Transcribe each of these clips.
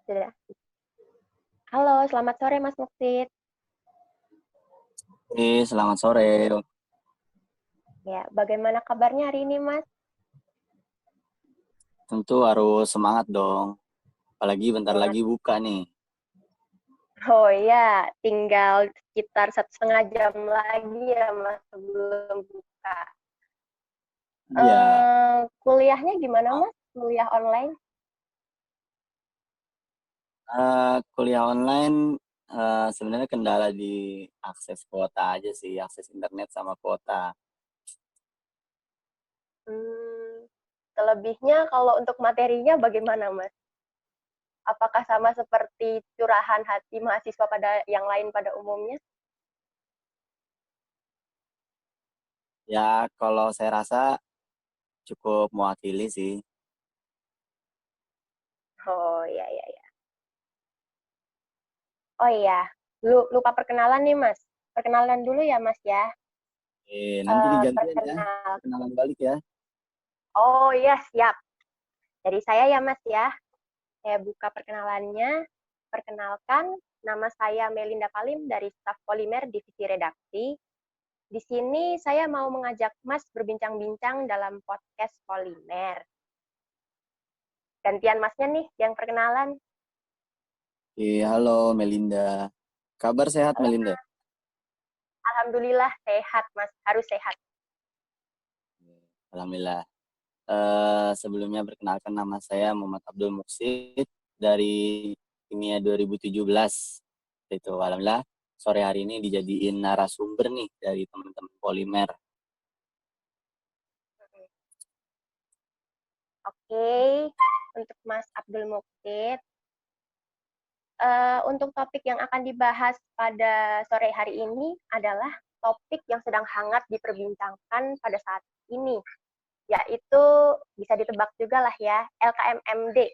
Sudah. Halo, selamat sore Mas Muksid. Selamat sore. Ya, bagaimana kabarnya hari ini, Mas? Tentu harus semangat dong. Apalagi bentar Semangat. lagi buka nih. Oh ya, tinggal sekitar 1,5 jam lagi ya, Mas, sebelum buka. Iya. Kuliahnya gimana, Mas? Kuliah online? Kuliah online sebenarnya kendala di akses kuota aja sih, akses internet sama kuota. Hmm, Selebihnya kalau untuk materinya bagaimana, Mas? Apakah sama seperti curahan hati mahasiswa pada yang lain pada umumnya? Ya, kalau saya rasa cukup mewakili sih. Oh, ya, ya, ya. Oh iya, lupa perkenalan nih, Mas. Perkenalan dulu ya, Mas ya. Nanti digantian ya, Perkenal. kenalan balik ya. Oh iya, siap. Dari saya ya, Mas ya. Saya buka perkenalannya. Perkenalkan, nama saya Melinda Palim dari staf Polimer Divisi Redaksi. Di sini saya mau mengajak Mas berbincang-bincang dalam podcast Polimer. Gantian Masnya nih yang perkenalan. Halo Melinda. Kabar sehat Halo, Melinda? Alhamdulillah sehat, Mas. Harus sehat. Alhamdulillah. Sebelumnya perkenalkan, nama saya Muhammad Abdul Muksid dari Kimia 2017. Itu alhamdulillah sore hari ini dijadiin narasumber nih dari teman-teman Polimer. Oke, untuk Mas Abdul Muksid, untuk topik yang akan dibahas pada sore hari ini adalah topik yang sedang hangat diperbincangkan pada saat ini, yaitu bisa ditebak juga lah ya, LKMMD.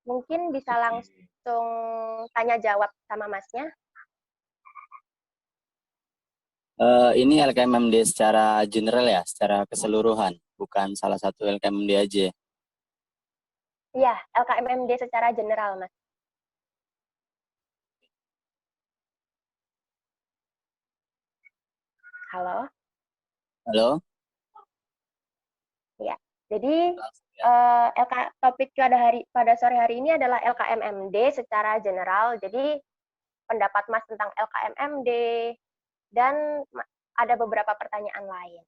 Mungkin bisa langsung tanya jawab sama Masnya. Ini LKMMD secara general ya, secara keseluruhan, bukan salah satu LKMMD aja. Iya, LKMMD secara general, Mas. Halo? Halo? Ya. Jadi Langsung ya. topik pada sore hari ini adalah LKMMD secara general. Jadi pendapat Mas tentang LKMMD dan ada beberapa pertanyaan lain.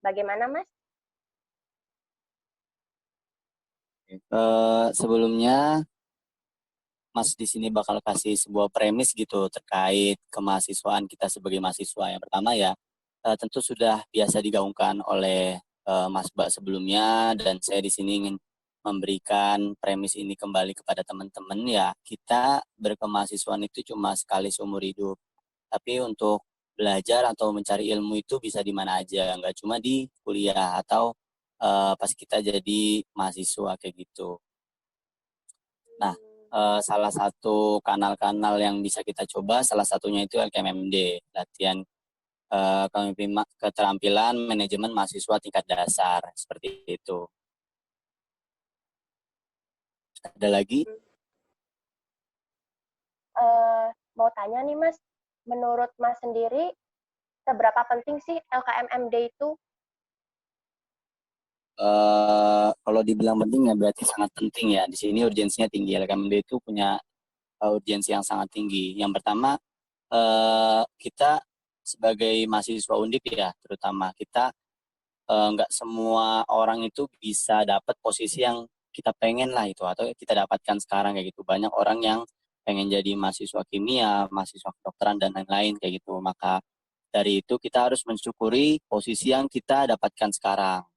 Bagaimana, Mas? Sebelumnya Mas di sini bakal kasih sebuah premis gitu terkait kemahasiswaan kita sebagai mahasiswa. Yang pertama ya, tentu sudah biasa digaungkan oleh Mas Mbak sebelumnya, dan saya di sini ingin memberikan premis ini kembali kepada teman-teman ya. Kita berkemahasiswaan itu cuma sekali seumur hidup. Tapi untuk belajar atau mencari ilmu itu bisa di mana aja, nggak cuma di kuliah atau pas kita jadi mahasiswa kayak gitu. Nah, salah satu kanal-kanal yang bisa kita coba, salah satunya itu LKMMD, latihan keterampilan manajemen mahasiswa tingkat dasar, seperti itu. Ada lagi? Mau tanya nih, Mas, menurut Mas sendiri, seberapa penting sih LKMMD itu? Kalau dibilang penting ya berarti sangat penting ya. Di sini urgensinya tinggi. LKMMD itu punya urgensi yang sangat tinggi. Yang pertama, kita sebagai mahasiswa Undip ya, terutama kita nggak semua orang itu bisa dapat posisi yang kita pengen lah itu, atau kita dapatkan sekarang kayak gitu. Banyak orang yang pengen jadi mahasiswa kimia, mahasiswa kedokteran dan lain-lain kayak gitu. Maka dari itu kita harus mensyukuri posisi yang kita dapatkan sekarang.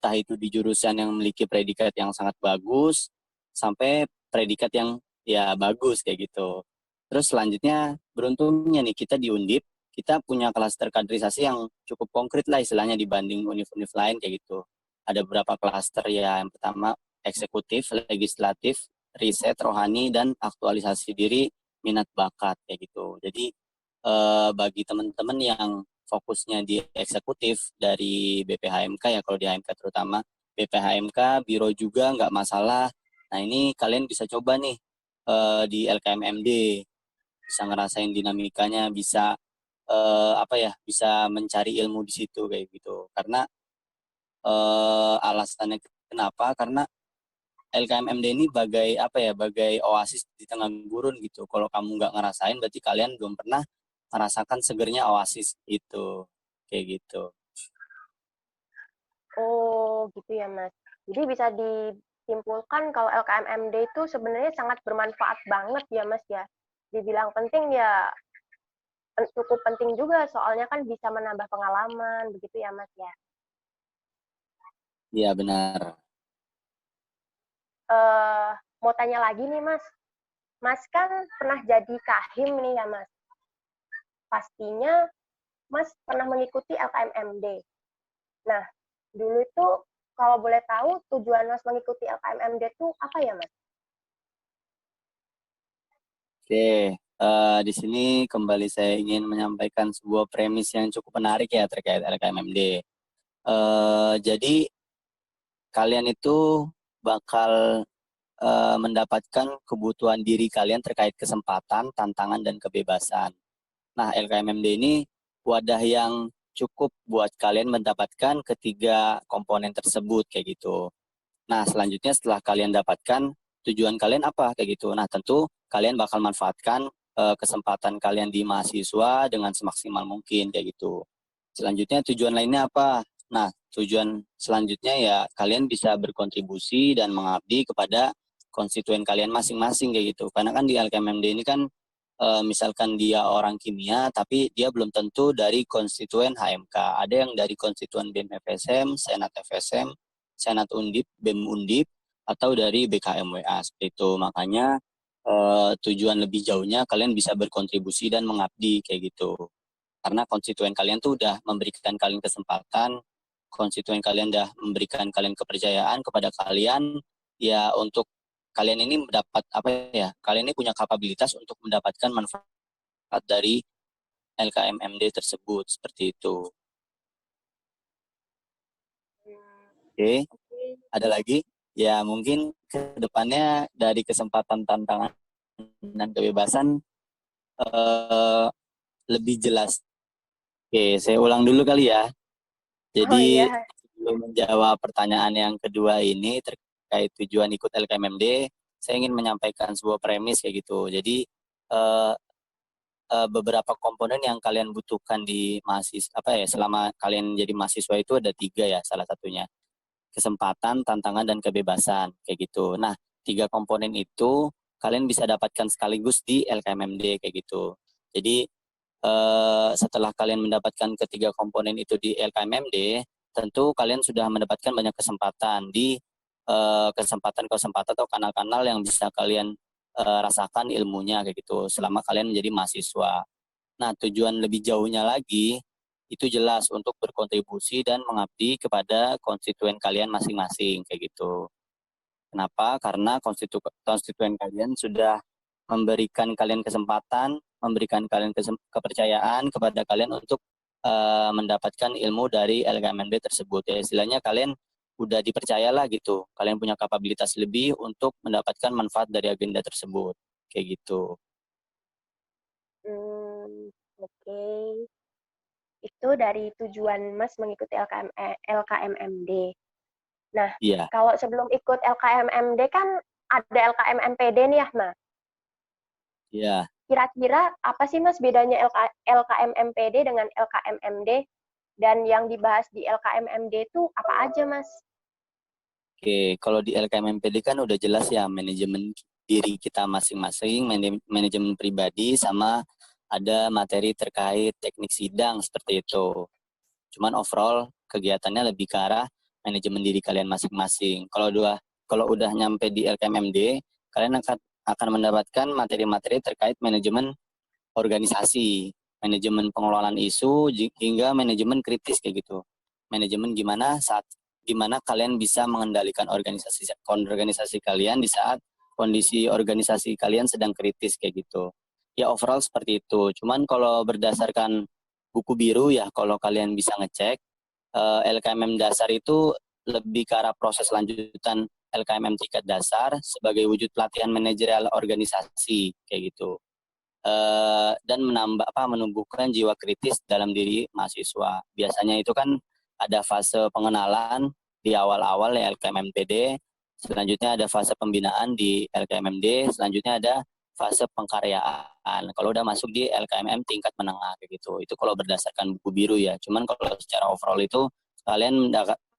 Entah itu di jurusan yang memiliki predikat yang sangat bagus sampai predikat yang ya bagus kayak gitu. Terus selanjutnya beruntungnya nih kita di Undip, kita punya klaster kaderisasi yang cukup konkret lah istilahnya dibanding univ-univ lain kayak gitu. Ada beberapa klaster ya, yang pertama eksekutif, legislatif, riset, rohani, dan aktualisasi diri, minat bakat kayak gitu. Jadi bagi teman-teman yang fokusnya di eksekutif dari BPHMK ya, kalau di HMK terutama, BPHMK, biro juga nggak masalah, Nah, ini kalian bisa coba nih di LKMMD, bisa ngerasain dinamikanya, bisa bisa mencari ilmu di situ kayak gitu. Karena alasannya kenapa? Karena LKMMD ini bagai oasis di tengah gurun gitu. Kalau kamu nggak ngerasain, berarti kalian belum pernah merasakan segernya oasis itu, kayak gitu. Oh, gitu ya, Mas. Jadi bisa disimpulkan kalau LKMMD itu sebenarnya sangat bermanfaat banget ya, Mas ya. Dibilang penting ya cukup penting juga, soalnya kan bisa menambah pengalaman, begitu ya, Mas ya. Iya, benar. Eh, mau tanya lagi nih, Mas. Mas kan pernah jadi kahim nih ya, Mas. Pastinya Mas pernah mengikuti LKMMD. Nah, dulu itu kalau boleh tahu tujuan Mas mengikuti LKMMD itu apa ya, Mas? Oke, di sini kembali saya ingin menyampaikan sebuah premis yang cukup menarik ya terkait LKMMD. Jadi kalian itu bakal mendapatkan kebutuhan diri kalian terkait kesempatan, tantangan, dan kebebasan. Nah, LKMMD ini wadah yang cukup buat kalian mendapatkan ketiga komponen tersebut kayak gitu. Nah, selanjutnya setelah kalian dapatkan tujuan kalian apa kayak gitu. Nah, tentu kalian bakal manfaatkan kesempatan kalian di mahasiswa dengan semaksimal mungkin kayak gitu. Selanjutnya tujuan lainnya apa? Nah, tujuan selanjutnya ya kalian bisa berkontribusi dan mengabdi kepada konstituen kalian masing-masing kayak gitu. Karena kan di LKMMD ini kan misalkan dia orang kimia tapi dia belum tentu dari konstituen HMK. Ada yang dari konstituen BEM FSM, Senat FSM, Senat Undip, BEM Undip, atau dari BKMWA seperti itu. Makanya tujuan lebih jauhnya kalian bisa berkontribusi dan mengabdi kayak gitu. Karena konstituen kalian tuh udah memberikan kalian kesempatan, konstituen kalian udah memberikan kalian kepercayaan kepada kalian, ya untuk kalian ini mendapat kalian ini punya kapabilitas untuk mendapatkan manfaat dari LKMMD tersebut, seperti itu. Oke, Oke. ada lagi? Ya mungkin ke depannya dari kesempatan, tantangan, dan kebebasan eh, lebih jelas. Oke, saya ulang dulu kali ya. Oh Jadi iya. sebelum menjawab pertanyaan yang kedua ini terkait tujuan ikut LKMMD, saya ingin menyampaikan sebuah premis kayak gitu. Jadi eh, beberapa komponen yang kalian butuhkan di selama kalian jadi mahasiswa itu ada tiga ya, salah satunya kesempatan, tantangan, dan kebebasan kayak gitu. Nah, tiga komponen itu kalian bisa dapatkan sekaligus di LKMMD kayak gitu. Jadi setelah kalian mendapatkan ketiga komponen itu di LKMMD, tentu kalian sudah mendapatkan banyak kesempatan di kesempatan-kesempatan atau kanal-kanal yang bisa kalian rasakan ilmunya kayak gitu selama kalian menjadi mahasiswa. Nah, tujuan lebih jauhnya lagi itu jelas untuk berkontribusi dan mengabdi kepada konstituen kalian masing-masing kayak gitu. Kenapa? Karena konstituen kalian sudah memberikan kalian kesempatan, memberikan kalian kepercayaan kepada kalian untuk mendapatkan ilmu dari LKMNB tersebut. Ya, istilahnya kalian udah dipercayalah gitu. Kalian punya kapabilitas lebih untuk mendapatkan manfaat dari agenda tersebut. Kayak gitu. Oke. Itu dari tujuan Mas mengikuti LKMMD. Nah, Iya, kalau sebelum ikut LKMMD kan ada LKMMPD nih ya, Mas. iya. Kira-kira apa sih Mas bedanya LKMMPD dengan LKMMD? Dan yang dibahas di LKMMD itu apa aja, Mas? Oke, kalau di LKMMPD kan udah jelas ya manajemen diri kita masing-masing, manajemen pribadi, sama ada materi terkait teknik sidang seperti itu. Cuman overall kegiatannya lebih ke arah manajemen diri kalian masing-masing. Kalau udah nyampe di LKMMD, kalian akan mendapatkan materi-materi terkait manajemen organisasi, manajemen pengelolaan isu, hingga manajemen kritis kayak gitu. Manajemen gimana kalian bisa mengendalikan organisasi kalian di saat kondisi organisasi kalian sedang kritis kayak gitu. Ya overall seperti itu. Cuman kalau berdasarkan buku biru ya, kalau kalian bisa ngecek LKMM dasar itu lebih ke arah proses lanjutan LKMM tingkat dasar sebagai wujud pelatihan manajerial organisasi kayak gitu. Dan menumbuhkan jiwa kritis dalam diri mahasiswa. Biasanya itu kan ada fase pengenalan di awal-awal ya LKMMPD, selanjutnya ada fase pembinaan di LKMMD, selanjutnya ada fase pengkaryaan. Kalau udah masuk di LKMM tingkat menengah kayak gitu. Itu kalau berdasarkan buku biru ya. Cuman kalau secara overall itu kalian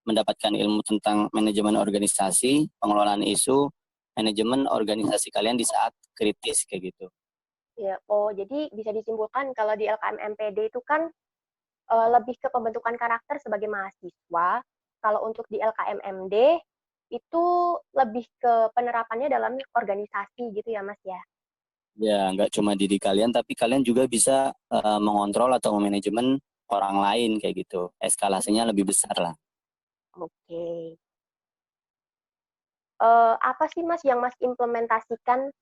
mendapatkan ilmu tentang manajemen organisasi, pengelolaan isu, manajemen organisasi kalian di saat kritis kayak gitu. Ya, oh jadi bisa disimpulkan kalau di LKMMPD itu kan lebih ke pembentukan karakter sebagai mahasiswa. Kalau untuk di LKMMD itu lebih ke penerapannya dalam organisasi gitu ya Mas ya. Ya, nggak cuma diri kalian, tapi kalian juga bisa mengontrol atau memanajemen orang lain kayak gitu. Eskalasinya lebih besar lah. Oke. Apa sih Mas yang Mas implementasikan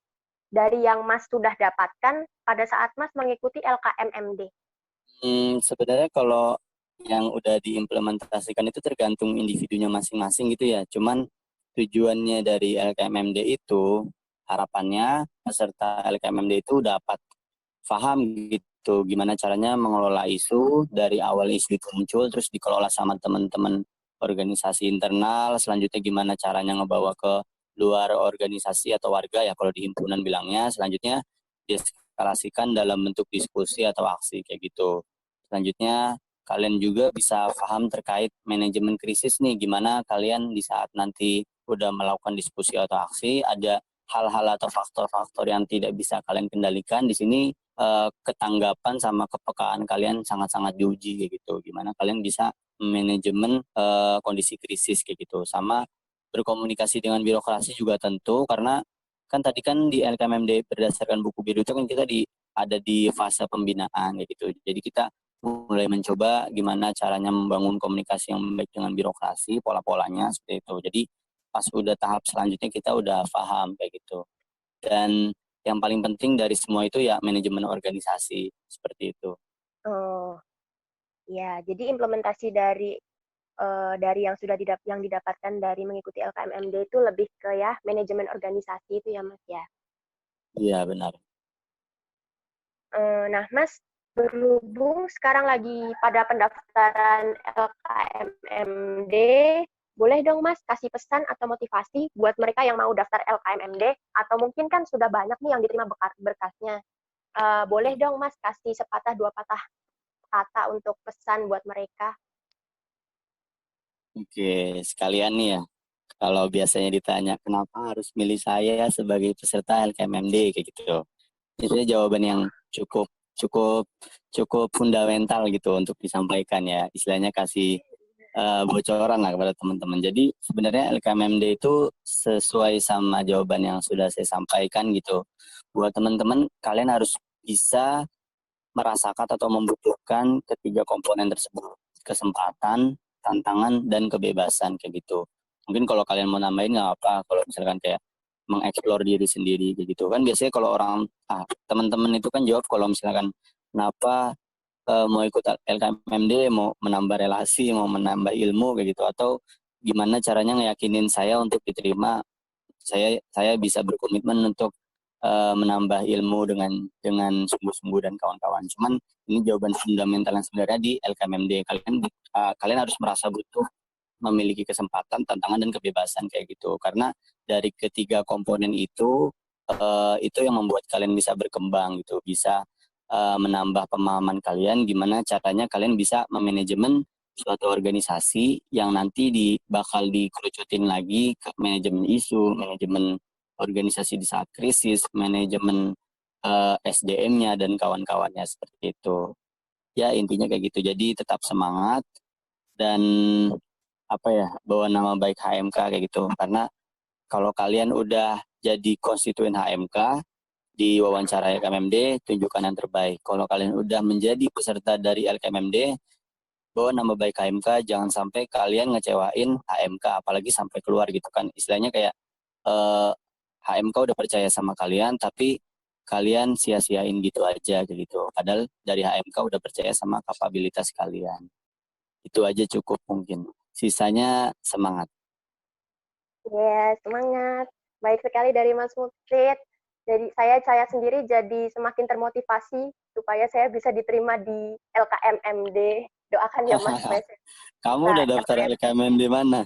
dari yang Mas sudah dapatkan pada saat Mas mengikuti LKMMD? Sebenarnya kalau yang udah diimplementasikan itu tergantung individunya masing-masing gitu ya. Cuman tujuannya dari LKMMD itu harapannya peserta LKMMD itu dapat paham gitu gimana caranya mengelola isu dari awal isu itu muncul terus dikelola sama teman-teman organisasi internal, selanjutnya gimana caranya ngebawa ke luar organisasi atau warga ya kalau di himpunan bilangnya, selanjutnya dieskalasikan dalam bentuk diskusi atau aksi kayak gitu. Selanjutnya kalian juga bisa paham terkait manajemen krisis nih, gimana kalian di saat nanti udah melakukan diskusi atau aksi ada hal-hal atau faktor-faktor yang tidak bisa kalian kendalikan di sini, ketanggapan sama kepekaan kalian sangat-sangat diuji kayak gitu. Gimana kalian bisa manajemen kondisi krisis kayak gitu. Sama berkomunikasi dengan birokrasi juga tentu karena kan tadi kan di LKMMD berdasarkan buku biru itu kan kita ada di fase pembinaan kayak gitu. Jadi kita mulai mencoba gimana caranya membangun komunikasi yang baik dengan birokrasi, pola-polanya seperti itu. Jadi pas udah tahap selanjutnya kita udah paham kayak gitu. Dan yang paling penting dari semua itu ya manajemen organisasi seperti itu. Oh, ya. Jadi implementasi dari yang yang didapatkan dari mengikuti LKMMD itu lebih ke ya manajemen organisasi itu ya Mas ya. Iya benar. Nah Mas, berhubung sekarang lagi pada pendaftaran LKMMD, boleh dong Mas kasih pesan atau motivasi buat mereka yang mau daftar LKMMD atau mungkin kan sudah banyak nih yang diterima berkasnya. Boleh dong Mas kasih sepatah dua patah kata untuk pesan buat mereka. Oke, sekalian nih ya. Kalau biasanya ditanya kenapa harus milih saya sebagai peserta LKMMD kayak gitu. Itu jawaban yang cukup cukup cukup fundamental gitu untuk disampaikan ya. Istilahnya kasih bocoran lah kepada teman-teman. Jadi sebenarnya LKMMD itu sesuai sama jawaban yang sudah saya sampaikan gitu. Buat teman-teman, kalian harus bisa merasakan atau membutuhkan ketiga komponen tersebut. Kesempatan, tantangan, dan kebebasan kayak gitu. Mungkin kalau kalian mau nambahin nggak apa, kalau misalkan kayak mengeksplor diri sendiri kayak gitu. Kan biasanya kalau orang, teman-teman itu kan jawab kalau misalkan kenapa mau ikut LKMD, mau menambah relasi, mau menambah ilmu kayak gitu, atau gimana caranya ngeyakinin saya untuk diterima, saya bisa berkomitmen untuk menambah ilmu dengan sungguh-sungguh dan kawan-kawan. Cuman ini jawaban fundamental yang sebenarnya di LKMMD. Kalian harus merasa butuh memiliki kesempatan, tantangan dan kebebasan kayak gitu. Karena dari ketiga komponen itu yang membuat kalian bisa berkembang gitu, bisa menambah pemahaman kalian gimana caranya kalian bisa memanajemen suatu organisasi yang nanti bakal dikerucutin lagi ke manajemen isu, manajemen organisasi di saat krisis, manajemen SDM-nya dan kawan-kawannya seperti itu. Ya intinya kayak gitu. Jadi tetap semangat dan bawa nama baik HMK kayak gitu. Karena kalau kalian udah jadi konstituen HMK di wawancara LKMMD, tunjukkan yang terbaik. Kalau kalian udah menjadi peserta dari LKMMD, bawa nama baik HMK, jangan sampai kalian ngecewain HMK, apalagi sampai keluar gitu kan. Istilahnya kayak HMK udah percaya sama kalian, tapi kalian sia-siain gitu aja gitu. Padahal dari HMK udah percaya sama kapabilitas kalian. Itu aja cukup mungkin. Sisanya semangat. Ya, semangat. Baik sekali dari Mas Muksid. Jadi saya sendiri jadi semakin termotivasi supaya saya bisa diterima di LKMMD. Doakan ya Mas supaya saya Kamu bisa udah daftar capai. LKMM di mana?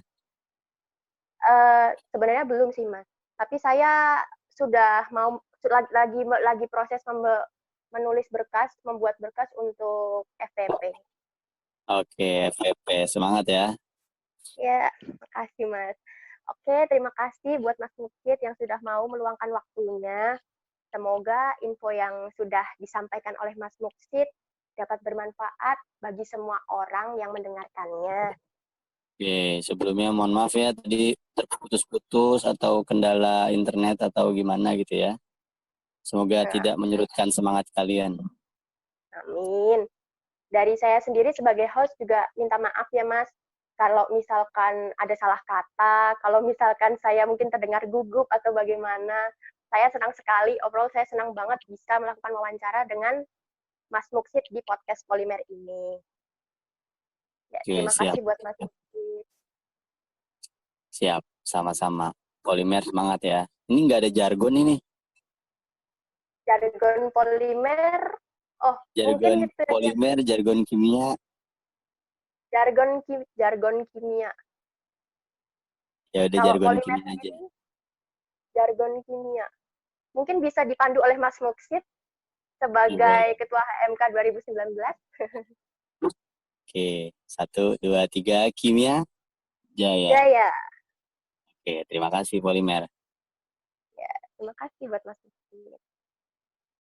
Sebenarnya belum sih Mas. Tapi saya sudah mau lagi proses menulis berkas, membuat berkas untuk FPP. Oke, FVP. Semangat ya. Ya, makasih Mas. Oke, terima kasih buat Mas Muksid yang sudah mau meluangkan waktunya. Semoga info yang sudah disampaikan oleh Mas Muksid dapat bermanfaat bagi semua orang yang mendengarkannya. Oke, sebelumnya mohon maaf ya tadi terputus-putus atau kendala internet atau gimana gitu ya. Semoga Nah, tidak menyurutkan semangat kalian. amin. Dari saya sendiri sebagai host juga minta maaf ya Mas, kalau misalkan ada salah kata, kalau misalkan saya mungkin terdengar gugup atau bagaimana. Saya senang sekali, overall saya senang banget bisa melakukan wawancara dengan Mas Muksid di podcast Polimer ini. Ya, Oke, terima siap. kasih buat Mas Muksid. Siap, sama-sama. Polimer semangat ya. Ini nggak ada jargon ini. Jargon Polimer, oh Jargon mungkin itu ya, polimer, jargon kimia. jargon kimia. Ya udah Kalau jargon Polimer kimia aja. sendiri, jargon kimia. Mungkin bisa dipandu oleh Mas Muksid Ya, boleh. sebagai Ketua HMK 2019. Oke, satu, dua, tiga. Kimia, jaya. Jaya. Oke, terima kasih Polimer. Ya, terima kasih buat Mas Muksid.